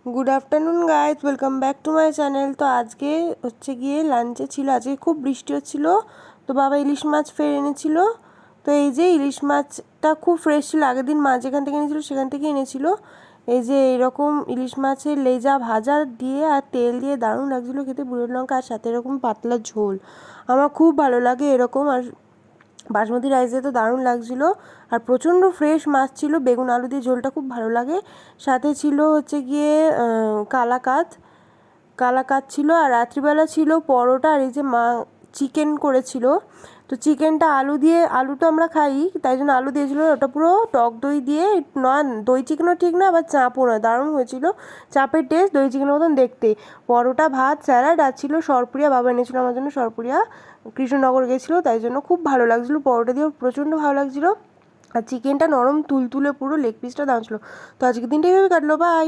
Good afternoon guys, welcome back to my channel. তো আজকে হচ্ছে গিয়ে লাঞ্চে ছিল, আজকে খুব বৃষ্টি হচ্ছিল, তো বাবা ইলিশ মাছ ফের এনেছিল। তো এই যে ইলিশ মাছটা খুব ফ্রেশ ছিল, আগের দিন মাছ যেখান থেকে এনেছিল সেখান থেকে এনেছিল। এই যে এরকম ইলিশ মাছের লেজা ভাজা দিয়ে আর তেল দিয়ে দারুণ লাগছিলো খেতে, বুড়ো লঙ্কা আর সাথে এরকম পাতলা ঝোল। আমার খুব ভালো লাগে এরকম। আর বাসমতি রাইস দিয়ে তো দারুণ লাগছিলো। আর প্রচণ্ড ফ্রেশ মাছ ছিল, বেগুন আলু দিয়ে ঝোলটা খুব ভালো লাগে। সাথে ছিল হচ্ছে গিয়ে কালাকাত কালাকাত ছিল। আর রাত্রিবেলা ছিল পরোটা, আর এই যে মা চিকেন করেছিল। তো চিকেনটা আলুটা আমরা খাই, তাই জন্য আলু দিয়েছিল। ওটা পুরো টক দই দিয়ে, না দই চিকেনও ঠিক না, আবার চাপও না, দারুণ হয়েছিল। চাপের টেস্ট দই চিকেনের মতন দেখতে। পরোটা, ভাত, স্যালাড আর ছিল সরপুরিয়া, বাবা এনেছিল আমার জন্য সরপুরিয়া, কৃষ্ণনগর গেছিলো তাই জন্য খুব ভালো লাগছিলো। পরোটা দিয়েও প্রচণ্ড ভালো লাগছিলো। আর চিকেনটা নরম তুলতুলে, পুরো লেগ পিসটা দারুণ ছিল। তো আজকের দিনটা এইভাবে কাটলো, বাই।